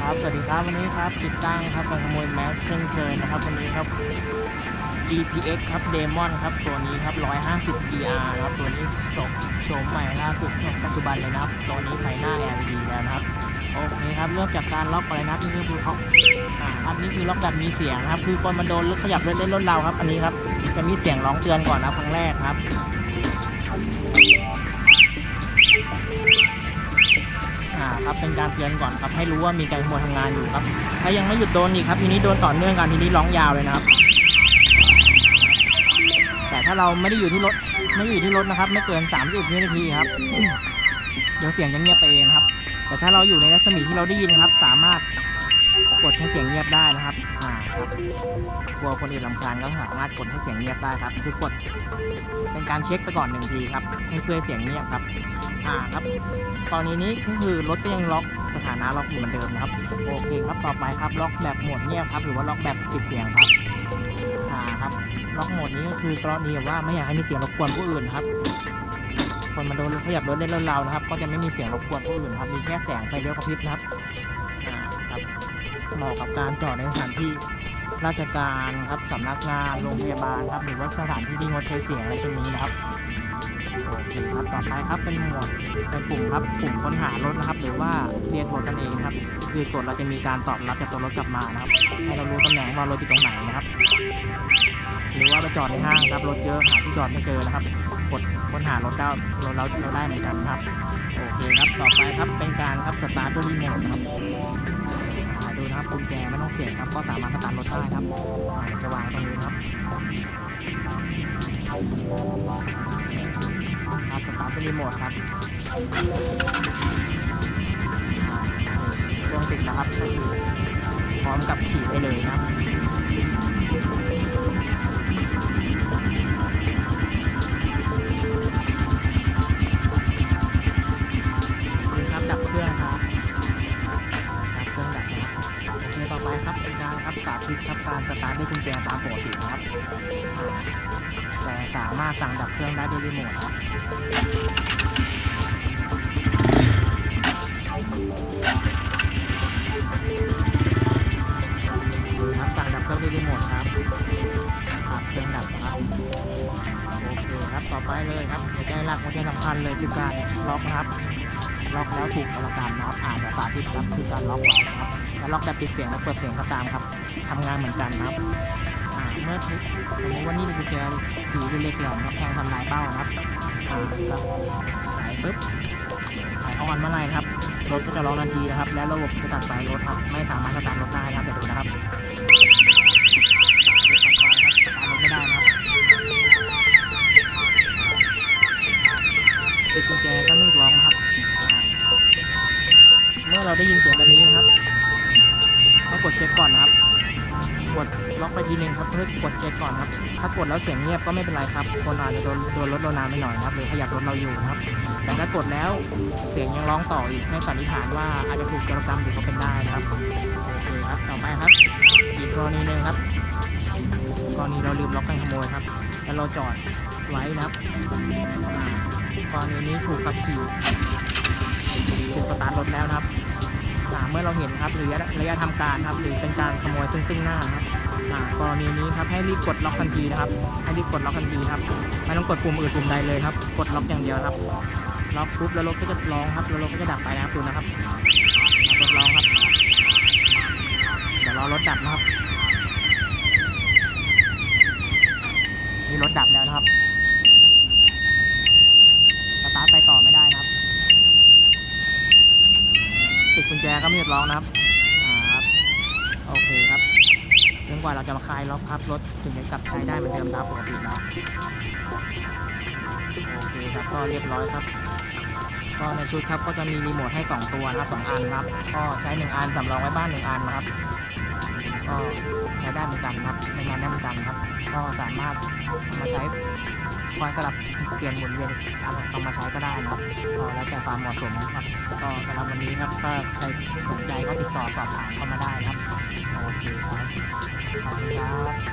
ครับสวัสดีครับวันนี้ครับติดตั้งครับการขโมยแมสเช่นเคยนะครับวันนี้ครับ GPX ครับเดมอนครับตัวนี้ครับ150 GR นะครับตัวนี้โฉมใหม่ล่าสุดของปัจจุบันเลยนะครับตัวนี้ไฟหน้า LED แล้วนะครับโอเคครับเริ่มจากการล็อกอะไรนะครับนี่คือเขาครับนี่คือล็อกแบบมีเสียงครับคือคนมาโดนรถขยับเล่นรถเราครับอันนี้ครับจะมีเสียงร้องเตือนก่อนนะครั้งแรกครับครับเป็นการเตือนก่อนครับให้รู้ว่ามีการขโมยทำงานอยู่ครับถ้ายังไม่หยุดโดนอีกครับทีนี้โดนต่อเนื่องกันทีนี้ร้องยาวเลยนะครับแต่ถ้าเราไม่ได้อยู่ที่รถนะครับไม่เกิน30วินาทีครับเดี๋ยวเสียงจะเงียบไปเองครับแต่ถ้าเราอยู่ในรัศมีที่เราได้ยินครับสามารถกดให้เสียงเงียบได้นะครับครับกลัวคนอื่นรำคาญก็สามารถกดให้เสียงเงียบได้ครับคือกดเป็นการเช็คไปก่อน1 ทีครับให้เพื่อเสียงเงียบครับครับตอนนี้ก็คือรถก็ยังล็อกสถานะล็อกอยู่เหมือนเดิมนะครับโอเคครับต่อไปครับล็อกแบบโหมดเงียบครับหรือว่าล็อกแบบปิดเสียงครับครับล็อกโหมดนี้ก็คือกรณีว่าไม่อยากให้มีเสียงรบกวนผู้อื่นครับคนมาโดนขยับรถเล่นรถเรานะครับก็จะไม่มีเสียงรบกวนผู้อื่นครับมีแค่แสงไฟเลี้ยวกระพริบนะครับครับเหมาะกับการจอดในสถานที่ราชการครับสำนักงานโรงพยาบาลครับหรือว่าสถานที่ที่งดใช้เสียงอะไรเช่นนี้นะครับโอเคครับต่อไปครับเป็นหมวดเป็นปุ่มครับปุ่มค้นหารถนะครับหรือว่าเรียกรถนั่นเองครับคือกดเราจะมีการตอบรับจากตัวรถกลับมานะครับให้เรารู้ตำแหน่งว่ารถอยู่ตรงไหนนะครับหรือว่าไปจอดในห้างครับรถเยอะหาที่จอดไม่เจอนะครับกดค้นหารถได้เราได้เหมือนกันครับโอเคครับต่อไปครับเป็นการครับสตาร์ทด้วยรีโมทนะครับดูนะครับกุญแจไม่ต้องเสียบครับก็สามารถสตาร์ทรถได้ครับจะวางตรงนี้ครับสตาร์ทด้วยรีโมทครับเครื่องติดแล้วครับก็คือพร้อมกับขี่ไปเลยนะครับดับเครื่องครับดับเครื่องดับนะครับโอเคต่อไปครับเป็นการครับสาธิตครับการสตาร์ทด้วยกุญแจตามปกตินะครับแต่สามารถสั่งดับเครื่องได้ด้วยรีโมทครับสั่งดับเครื่องด้วยรีโมทครับเครื่องดับครับโอเคครับต่อไปเลยครับหัวใจหลักหัวใจสำคัญเลยคือการล็อกนะครับล็อกแล้วถูกประกันนะครับเดี๋ยวสาธิตครับคือการล็อกไว้ครับแล้วล็อกแบบปิดเสียงและเปิดเสียงก็ตามครับทำงานเหมือนกันครับเมื่อวันนี้เป็นกุญแจสีเล็กแหลมครับแทงทำลายเป้าครับก็ใส่ปึ๊บใส่ออนเมื่อไรครับรถก็จะร้องทันทีนะครับแล้วระบบจะตัดสายรถครับไม่สามารถสตาร์ทรถได้ครับเดี๋ยวดูนะครับสตาร์ทรถไม่ได้นะครับปิดกุญแจก็ไม่ร้องนะครับเมื่อเราได้ยินเสียงแบบนี้นะครับต้องกดเช็คก่อนนะครับกดล็อกไปทีนึงครับเพื่อกดเช็คก่อนครับถ้ากดแล้วเสียงเงียบก็ไม่เป็นไรครับคนอาจจะโดนรถโดนนานไปหน่อยครับหรือขยับรถเราอยู่นะครับแต่ถ้ากดแล้วเสียงยังร้องต่ออีกให้สันนิษฐานว่าอาจจะถูกโจรกรรมหรือเขาเป็นได้นะครับโอเคครับต่อไปครับอีกกรณีหนึ่งครับกรณีเราลืมล็อกการขโมยครับแล้วเราจอดไว้นะครับกรณีนี้ถูกขับขี่ถูกสตาร์ทรถแล้วนะครับเมื่อเราเห็นครับหรือระยะทำการครับหรือเป็นการขโมยซึ่งหน้าครับกรณีนี้ครับให้รีบกดล็อกทันทีนะครับให้รีบกดล็อกทันทีครับไม่ต้องกดปุ่มอื่นปุ่มใดเลยครับกดล็อกอย่างเดียวครับล็อกปุ๊บแล้วรถก็จะร้องครับแล้วรถก็จะดับไปนะครับดูนะครับรถร้องครับเดี๋ยวรอรถดับนะครับนี่รถดับแล้วนะครับสตาร์ทไปต่อไม่ได้นะครับติดกุญแจก็ไม่หยุดร้องนะครับโอเคครับจนกว่าเราจะมาคลายล็อกครับรถถึงจะกลับใช้ได้เหมือนเดิมตามปกติแล้วโอเคครับก็เรียบร้อยครับก็ในชุดครับก็จะมีรีโมทให้2ตัวนะครับ2 อันครับก็ใช้1 อันสำรองไว้บ้าน1 อันนะครับก็ใช้ได้เหมือนกันครับใช้งานได้เหมือนกันครับก็สามารถมาใช้คอยสลับเปลี่ยนหมุนเวียนเอามาใช้ก็ได้นะครับก็แล้วแต่ความเหมาะสมครับก็สำหรับวันนี้ครับถ้าใครสนใจก็ติดต่อสอบถามเข้ามาได้ครับโอเคครับขอบคุณครับ